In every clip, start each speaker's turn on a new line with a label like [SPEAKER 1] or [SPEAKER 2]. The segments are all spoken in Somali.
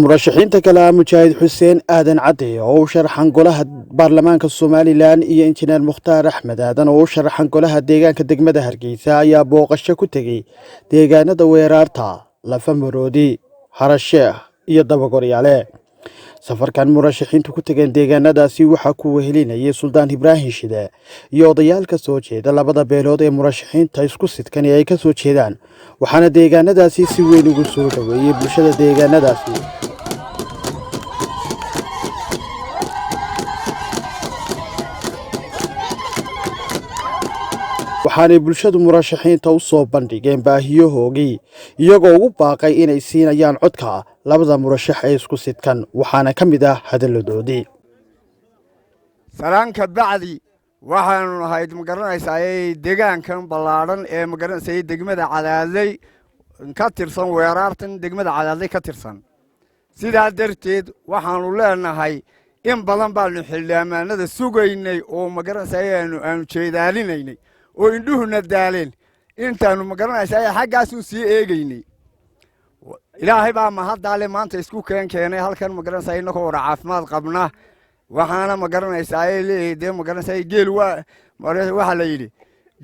[SPEAKER 1] murashaxiinta kale ah Mujaahid Xuseen Aadan Cadde oo u sharaxan golaha baarlamaanka Soomaaliland iyo Injineer Mukhtaar Axmed Aadan oo u sharaxan golaha deegaanka degmada Hargeysa ayaa booqasho ku tagay deegaanada Weerarta, Lafamoodi, Harasheekh iyo Dabagoryaale. safarkan murashaxiintu ku tageen deegaanadaasi waxaa ku wehelinayay Suldaan Ibraahim Shide iyo odayaal ka soo jeeda labada beelood ee murashaxiinta isku sidkan ay ka soo jeedaan, waxaana deegaanadaasi si weyn ugu soo dhaweeyay bulshada deegaanadaasi. waxaanay bulshadu murashaxiinta u soo bandhigeen baahiyahoogii iyagoo ugu baaqay inay siinayaan codka labada murashax ee isku sidkan, waxaana ka mid ah hadalladoodii.
[SPEAKER 2] salaanka bacdi waxaanu nahay magaranaysaa deegaankan ballaadhan ee magaranaysaa degmada Cadaadley ka tirsan Weerartan degmada Cadaadley ka tirsan. sidaa darteed waxaanu leenahay in badan baanu xildhibaanada sugaynay oo magaranaysaa aanu jeedaalinaynay oo indhuhuna daaleen intaanu magaranaysaa xaggaas u sii eegaynay. ilaahay baa mahadaale maanta isku keenay halkan magaranaysaa inagoo wada caafimaad qabna, waxaana magaranaysaa leeyahay magaranaysaa geel waxa la yidhi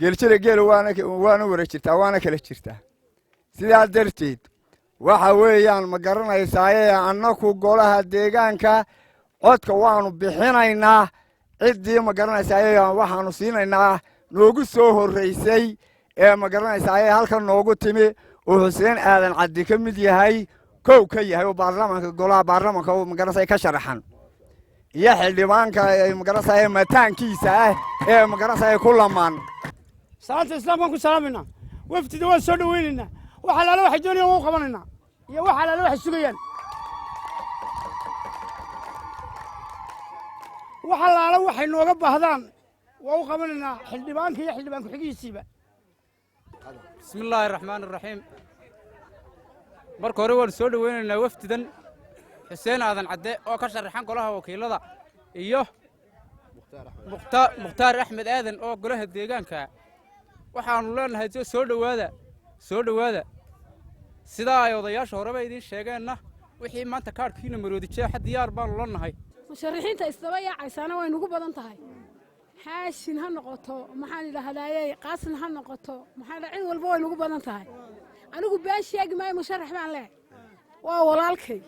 [SPEAKER 2] geelshada geel waana wara jirtaa waana kala jirtaa. sidaa darteed waxa weeyaan magaranaysaa annagu golaha deegaanka codka waanu bixinaynaa ciddii magaranaysaa waxaanu siinaynaa noogu soo horeysay ee magaranaysaa halkan noogu timi oo Xuseen Aadan Cadde ka mid yahay kow ka yahay oo baarlamaanka golaha baarlamaanka oo magaranaysaa ka sharaxan iyo xildhibaanka magaranaysaa mataankiisa ee magaranaysaa ku lamaan.
[SPEAKER 3] salaanta islaamka ku salaamina waftiga waan soo dhaweynayna waxa la waxay doonayaan oo qabanayna iyo waxa la waxay sugayaan waxa la waxay nooga baahdaan waa u qabanayna xildhibaanka iyo xildhibaanka xigiisiiba.
[SPEAKER 4] bismillaahi raxmaani raxiim. marka hore waan soo dhaweynaynaa wafdidan Xuseen Aadan Cadde oo ka sharaxan golaha wakiilada iyo Mukhtaar Axmed Aadan oo golaha deegaanka. waxaanu leenahay soo dhawaada sidaa ay odayaasha horeba idin sheegeenna wixii maanta kaarkiina maroodijeex diyaar baanu leenahay.
[SPEAKER 5] musharaxiinta isdaba yaacaysana way nagu badan tahay, haashin ha noqoto maxaan ilaahdayay qaasin ha noqoto maxaa cid walba way nagu badan tahay. anigu been sheegi maayo musharax baan leeyahay, waa walaalkay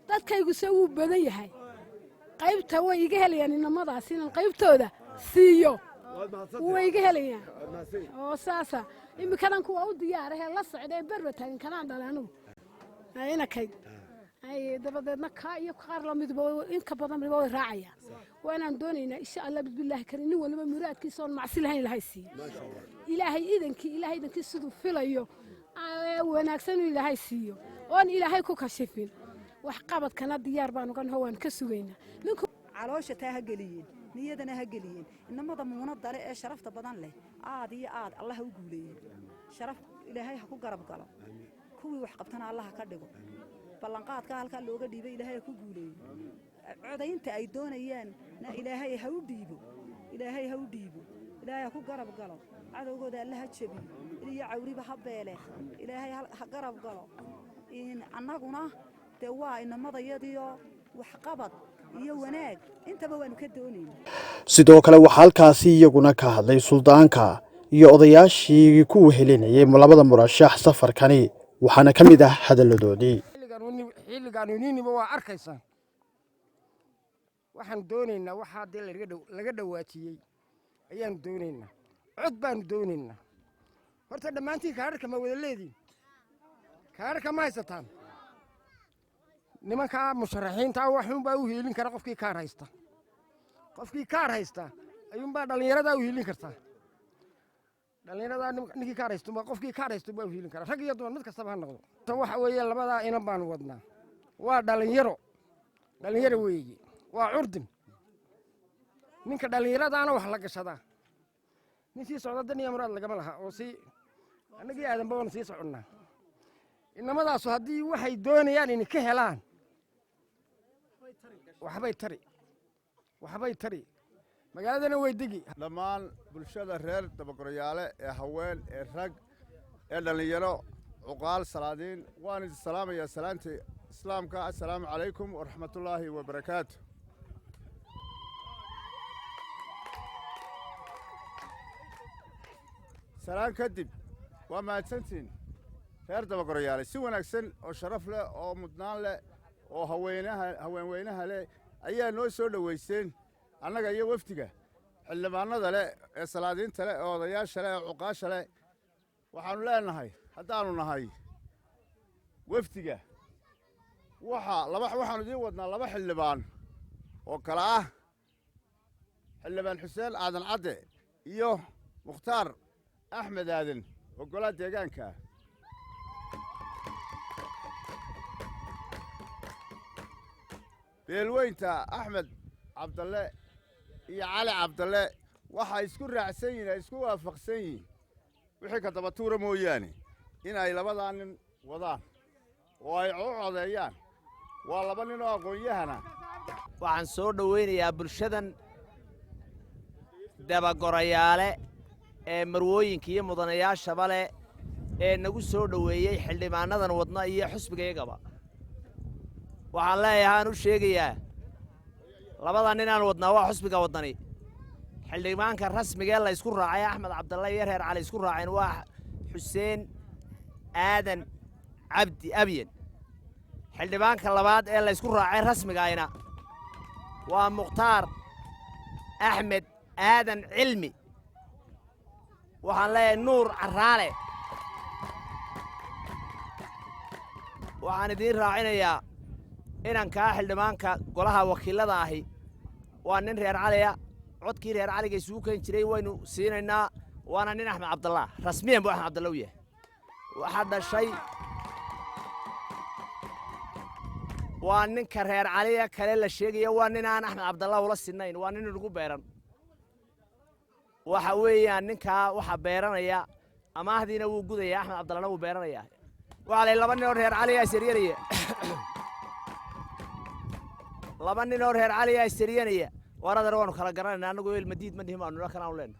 [SPEAKER 5] dadkaygu se wuu badan yahay. qaybta way iga helayaan inamadaas inaan qaybtooda siiyo way iga helayaan oo saasa imikadan kuwa u diyaarahay la socday barba taagan kanaan dhalaanu inakay ay dabadeedna ka iyo qaar la midba in ka badan way raacayaan. waanaan doonaynaa insha Allah bismillaahi karin waliba muraadkiisa oo macsi lahayn ilaahay siiyo. ilaahay idankii siduu filayo wanaagsan ilaahay siiyo oon ilaahay ku kashifin wax qabadkana diyaar baan uga nahay waan ka sugaynaa. ninku
[SPEAKER 6] caloosha taa ha geliyeen niyadana ha geliyeen inamada muunada leh ee sharafta badan leh aad iyo aad Allah u guuleeyay sharaf ilaahay ha ku garab galo kuwii wax qabtana Allah ka dhigo ballanqaadka halka looga dhiibay ilaahay ku guuleeyay codaynta ay doonayaan ilaahay ha u dhiibo ilaahay ha ku garab galo cadowgooda Allah ha jabiyo iyo cawriba ha beele ilaahay ha garab galo in annaguna de waa inamadayadiyo wax qabad iyo wanaag intaba waanu ka doonaynaa.
[SPEAKER 1] sidoo kale waxaa halkaasi iyaguna ka hadlay suldaanka iyo odayaashii ku wehelinayay labada murashax safarkani, waxaana ka mid ah hadalladoodii.
[SPEAKER 3] xilligan uniiniba waa arkaysan waxaan doonaynaa waxa hadii laga dhawaatiyay ayaan doonaynaa cod baan doonaynaa. horta dhamaantii kaararka ma wada leediin kaararka ma haysataan nimanka musharaxiinta waxun baa u heelin kara qofkii kaar haysta ayuun baa dhalinyarada u heelin kartaa. dhalinyarada ninkii kaar haysto qofkii kaar haysto baa u heelin kara rag iyo dumar mid kastaba ha noqdo. waxa weeye labada inan baan wadnaa waa dhalinyaro weeye waa curdin ninka dhalinyaradaana wax la gashadaa ninkii socda dan iyo muraad lagama laha oo si annagii aadanba waan sii soconnaa. inamadaas haddii waxay doonayaan in ka helaan waxbay tari magaaladana way degi.
[SPEAKER 7] dhammaan bulshada reer Dabagoryaale ee haween ee rag ee dhalinyaro cuqaal salaadiin waan idin salaamayaa salaanta islaamka assalaamu calaykum waraxmatullaahi wabarakaatu. salaan kadib waa mahadsantiin reer dabagoroyaale si wanaagsan oo sharaf leh oo mudnaan leh oo haweenweynaha leh ayaa noo soo dhoweyseen annaga iyo wafdiga xildhibaanada leh ee salaadiinta leh ee odayaasha leh ee cuqaasha leh waxaannu leenahay haddaannu nahay wafdiga waxaannu idiin wadnaa 2 xildhibaan oo kala ah xildhibaan xuseen aadan cadde iyo mukhtaar axmed aadan oo golaha deegaanka ah. beelweynta axmed cabdalle iyo cali cabdalle waxay isku raacsan yihiin ay isku waafaqsan yihiin wixii ka daba tuura mooyaane in ay 2 nin wadaan oo ay codeeyaan waa 2 nin oo aqoon-yahana.
[SPEAKER 8] waxaan soo dhowaynayaa bulshadan dabagorayaale ee marwooyinka iyo mudanayaashaba leh ee nagu soo dhoweeyey xildhibaanadan wadna iyo xusbigayagaba waxaan leeyahay aan u sheegayaa 2 nin aan wadnaa waa xusbiga wadani xildhibaanka rasmiga ee la isku raacay axmed cabdalle iyo reer cali isku raaceen waa xuseen aadan cabdi abyan xildhibaanka labaad ee la isku raacay rasmigayna waa mukhtaar axmed aadan cilmi waxaan leeyahay nuur caraale waxaan idiin raacinayaa inankaa xildhibaanka golaha wakiilada ahi waa nin reer caliya codkii reer caliga isugu keen jiray waynu siinaynaa waana nin axmed cabdallah rasmiyan buu axmed cabdalla u yahay waxaa dhashay waa ninka reer caliya kale la sheegaya waa nin aan axmed cabdallah ula sinnayn waa nin inugu beeran waxa weeyaan ninkaa waxa beeranaya amaahdiina wuu gudaya axmed cabdallana wuu beeranaya waxaa lay 2 nin oo reer caliya isiryanaya 2 nin oo reer caliya isiryanaya waradar waanu kala garanayna annagu ilmadiid ma dhihim aanu kalaanu leenahay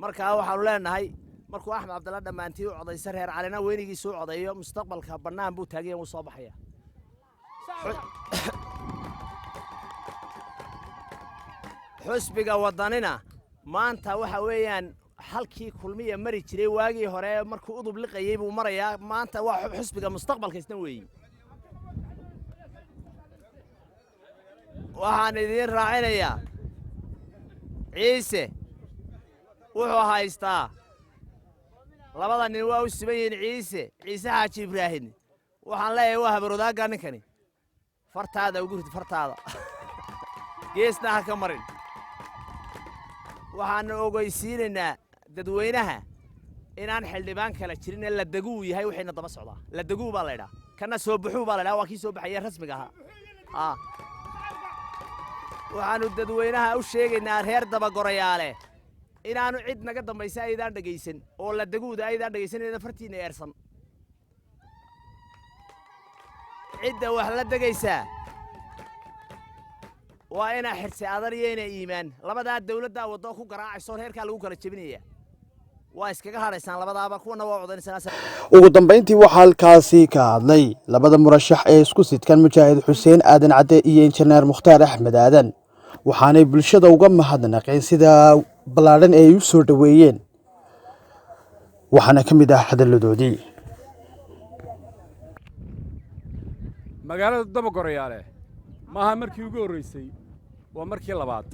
[SPEAKER 8] markaa waxaanu leenahay markuu axmed cabdalla dhammaantii u codaysa reer calina weynigiisa u codayo mustaqbalka bannaan buu taagaya wuu soo baxaya xusbiga wadanina maanta waxa weeyaan halkii kulmiya mari jiray waagii hore markuu udub liqayay buu marayaa maanta waa xusbiga mustaqbalka isna weeyey waxaan idiin raacinayaa ciise wuxuu haystaa 2 nin waa u siban yihiin ciise xaaji ibraahim waxaan leeyahay waa habarodaaga ninkani fartaada ugu rid fartaada geesna ha ka marin waxaan ogeysiinaynaa dadweynaha inaan xildhibaan kala jirin la daguu yahay waxayna daba socdaa la daguu baa leeyahay kana soo baxuu baa leeyahay waa kii soo baxay rasmiga ahaa waxaanu dadweynaha u sheegaynaa reer dabagorayaale inaanu cid naga dambaysa aydaan dhageysan oo la daguuda aydaan dhageysanayna fartiina eersan cidda wax la dagaysaa waa inaa xirsi adar iyo inaa iimaan 2 dawladda waddo ku garaacayso reerka lagu kala jabinaya waa iskaga hadhaysaan 2daaba kuwana waa codanaysan.
[SPEAKER 1] ugu dambeyntii waxaa halkaasi ka hadlay 2 murashax ee isku sidkan mujaahid xuseen aadan cadde iyo injineer mukhtaar axmed aadan waxaanay bulshada uga mahadnaqeen sida ballaaran ay u soo dhaweeyeen waxaana ka mid ah hadalladoodii
[SPEAKER 9] magaalada dabagorayaale maaha markii ugu horreysay waa markii labaad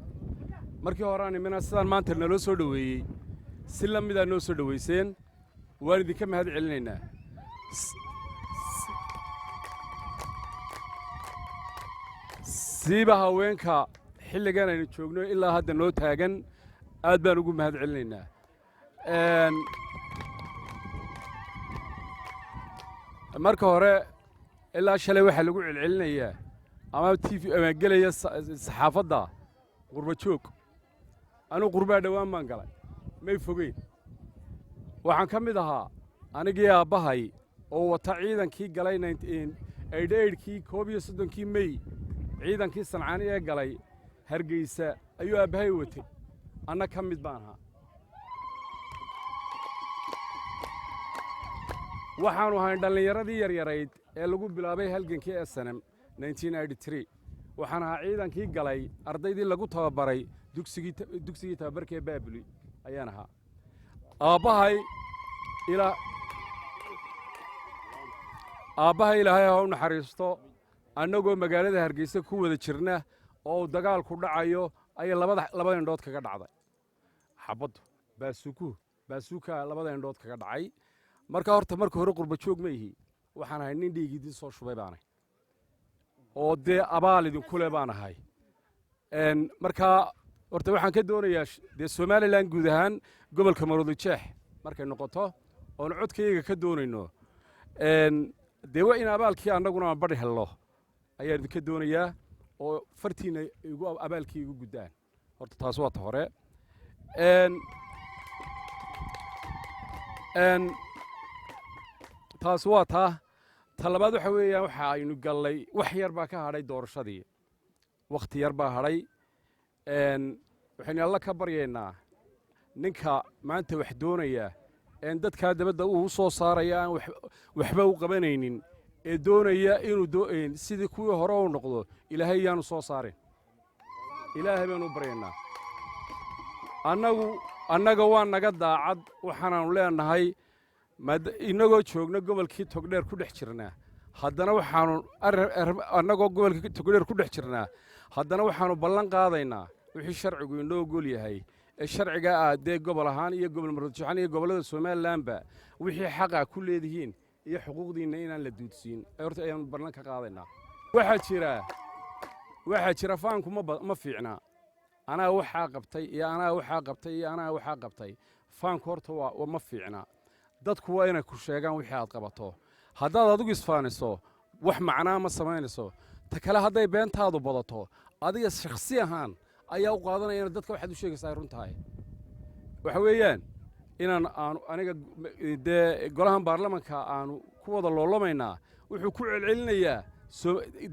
[SPEAKER 9] markii hore aan imina sidaan maanta naloo soo dhoweeyey si la midaa noo soo dhoweyseen waan idinka mahad celinaynaa siiba haweenka xilligan aynu joogno ilaa hadda noo taagan aad baan ugu mahad celinaynaa marka hore ilaa shalay waxaa lagu celcelinayaa ama TV ama gelaya saxaafadda qurba joog anuu qurbaa dhawaan baan galay may fogeyn waxaan ka mid ahaa anigii aabbahay oo wata ciidankii galay 1988kii 31kii May ciidankii Sancaani ee galay Hargeysa ayuu aabbahay watay anna ka mid baan ahaa waxaanu ahayn dhallinyaradii yaryarayd ee lagu bilaabay halgankii SNM 1993 waxaan ahaa ciidankii galay ardaydii lagu tababaray dugsigii tababarka ee Baabuli ayaan ahaa aabbahay ilaahay ha u naxariisto annagoo magaalada Hargeysa ku wada jirna oo dagaalku dhacayo ay labada indhood kaga dhacday xabadu baasuuka labada indhood kaga dhacay marka hore qurba joog ma yihi waxaan ahay nin dhiigidii soo shubay baanay oo dee abaal idinku le baan ahay marka horta waxaan ka doonayaa dee Somaliland guud ahaan gobolka Maroodijeex markay noqoto oon codkayga ka doonayno dee waa in abaalkii annaguna aan badhi helno ayaan idinka doonayaa oo fartiina abaalkii igu guddaan horta taas waa ta hore taas waa ta labaad waxa weeyaan waxa aynu gallay wax yar baa ka hadhay doorashadii wakhti yar baa hadhay waxaynu alla ka baryaynaa ninka maanta wax doonaya dadkaa dabadda uu soo saaraya aan waxba u qabanaynin ee doonaya inuu sidii kuwii hore u noqdo ilaahay yaanu soo saarin ilaahay baanu u baryaynaa annaga waa naga daacad waxaanaanu leenahay inagoo joogna gobolkii togdheer ku dhex jirnaa haddana waxaanu annagoo gobolkii togdheer ku dhex jirnaa haddana waxaanu ballan qaadaynaa wixii sharcigu inoo ogol yahay ee sharciga ah dee gobol ahaan iyo gobol Maroodijeex iyo gobollada Somalilandba wixii xaq ah ku leedihiin iyo xuquuqdiina inaan la duudsiin horta ayaan ballan ka qaadaynaa waxaa jira faanku ma fiicna anaa waxaa qabtay iyo anaa waxaa qabtay iyo anaa waxaa qabtay faanku horta waa ma fiicna dadku waa inay ku sheegaan wixii aad qabato haddaad adigu isfaaniso wax macnaa ma samaynayso ta kale hadday beentaadu badato adiga shakhsi ahaan ayaa u qaadanaya in dadka waxaad u sheegaysaa run tahay waxa weeyaan inaan aniga dee golahan baarlamanka aanu ku wada loolamaynaa wuxuu ku celcelinayaa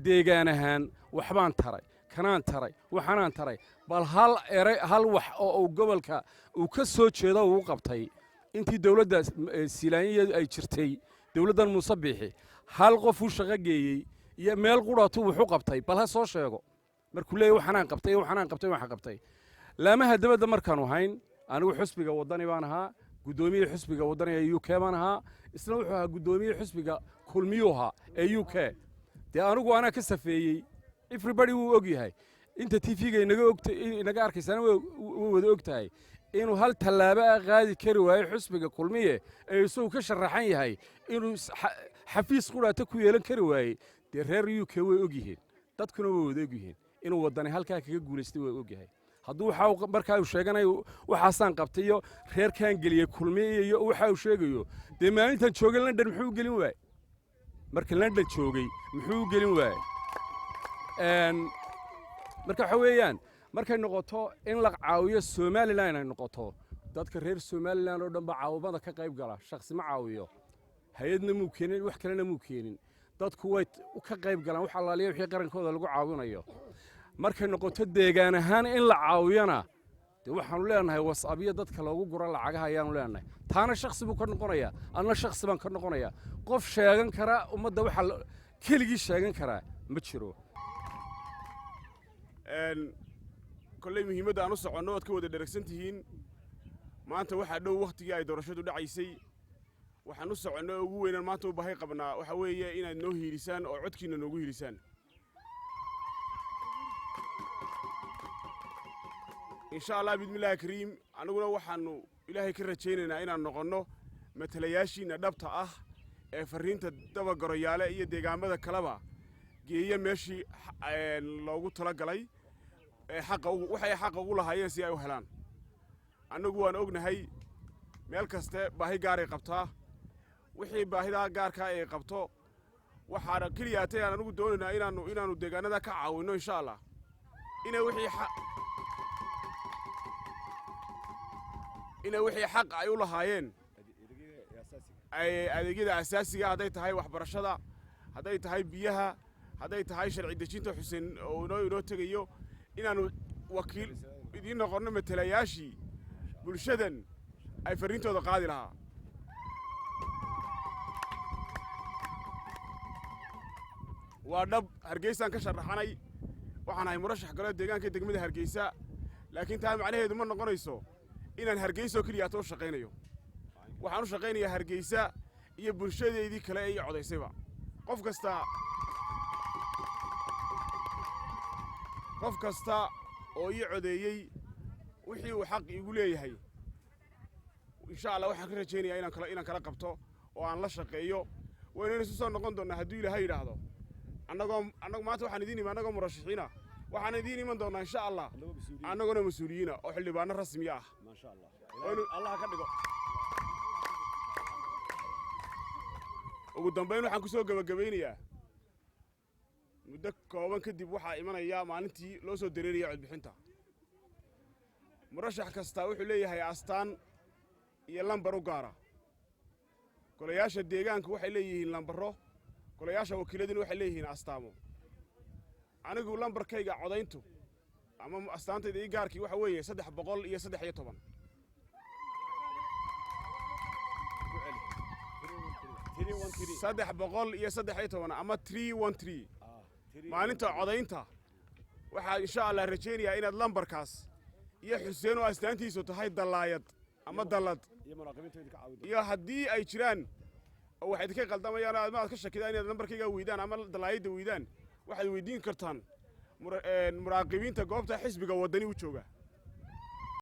[SPEAKER 9] deegaan ahaan waxbaan taray kanaan taray waxaanaan taray bal hal wax oo uu gobolka uu ka soo jeedo uu qabtay intii dawladda Siilaaniyadu ay jirtay dawladdan Muuse Biixi hal qof uu shaqo geeyey iyo meel quraatu wuxuu qabtay bal ha soo sheego markuu leeyahay waxaan qabtay laamaha dabadda markaanu hayn anigu xusbiga wadani baan ahaa gudoomiyaha xusbiga wadani ee UK baan ahaa isna wuxuu ahaa gudoomiyaha xusbiga kulmiyuha ee UK dee anigu ana ka safeeyey everybody wuu og yahay inta TV-ga inaga arkaysana wuu wada og tahay inuu hal tallaabo qaadi kari waayo xusbiga kulmiye ee isuu ka sharaxan yahay inuu xafiis quraata ku yeelan kari waayey dee reer UK way og yihiin dadkuna way wada og yihiin inuu wadani halkaa kaga guulaystay way og yahay hadduu markaa uu sheeganayo waxaasaan qabtay iyo reerkaan geliyey kulmiye iyo waxa uu sheegayo dee maalintan joogay London muxuu gelin waayey marka London joogay muxuu gelin waayey marka waxa weeyaan markay noqoto in la caawiyo Somaliland ay noqoto dadka reer Somaliland oo dhanba caawimada ka qayb gala shakhsi ma caawiyo hay'adna muu keenin wax kalena muu keenin dadku way ka qayb galaan wax allaaliyo wixii qarankooda lagu caawinayo markay noqoto deegaan ahaan in la caawiyana dee waxaanu leenahay wasaabiyo dadka loogu guro lacagaha ayaanu leenahay taana shakhsi buu ka noqonayaa anna shakhsi baan ka noqonayaa qof sheegan kara ummadda waxa keligii sheegan karaa ma jiro
[SPEAKER 10] kolley muhiimadda aan u soconno ood ka wada dheragsan tihiin maanta waxaa dhow wakhtigii ay doorashadu dhacaysay waxaan u soconno ugu weynaan maanta u bahay qabnaa waxa weeye inaad noo hiilisaan oo codkiina noogu hiilisaan insha allah bismillaahi kariim aniguna waxaanu ilaahay ka rajaynaynaa inaan noqonno matalayaashiina dhabta ah ee fariinta dabagoroyaale iyo deegaamada kaleba geeya meeshii loogu talagalay waxay xaqa ugu lahaayeen si ay u helaan annagu waan ognahay meel kaste baahi gaaray qabtaa wixii baahidaa gaarkaa ay qabto waxaana keliyaatay aan anigu doonaynaa inaannu deegaanada ka caawinno insha allah inay wixii xaq ay u lahaayeen adeegyada asaasiga hadday tahay waxbarashada hadday tahay biyaha hadday tahay sharci dejinta xuseen oo inoo tegayo inaannu wakiil idiin noqonno matalayaashii bulshadan ay farriintooda qaadi lahaa waa dhab hargeysaan ka sharaxanay waxaan ahay murashax golaha deegaanka degmada hargeysa laakiin taa macnaheedu ma noqonayso inaan hargeysa oo keliya u shaqaynayo waxaan u shaqaynayaa hargeysa iyo bulshadeedii kale ee codaysayba qof kasta oo ii codeeyey wixii uu xaq igu leeyahay insha Allah waxaan ka rajaynayaa inaan kala qabto oo aan la shaqeeyo waynaynu isu soo noqon doonaa hadduu Ilaahay yidhaahdo annagu maanta waxaan idiin imaan annagoo murashaxiina waxaan idiin iman doonaa insha Allah annaguna mas'uuliyiina oo xildhibaano rasmi ah maasha Allah Allah ka dhigo ugu dambeyn waxaan ku soo gabagabeynayaa muddo kooban kadib waxaa imanaya maalintii loo soo dareeriyay codbixinta murashax kasta wuxuu leeyahay astaan iyo lambar u gaara golayaasha deegaanku waxay leeyihiin lambaro golayaasha wakiiladuna waxay leeyihiin astaamo anigu lambarkayga codayntu ama astaantayda ii gaarkii waxa weeye 313 ama 313 maalinta codaynta waxaa insha Allah rajaynayaa inaad lambarkaas iyo Xuseen oo astaantiisu tahay dalaayad ama dalad iyo haddii ay jiraan oo waxaad ka qaldamayaan aad ka shakidaan inaad lambarkayga weydaan ama dalaayada weydaan waxaad weydiin kartaan muraaqibiinta goobta xisbiga wadani u jooga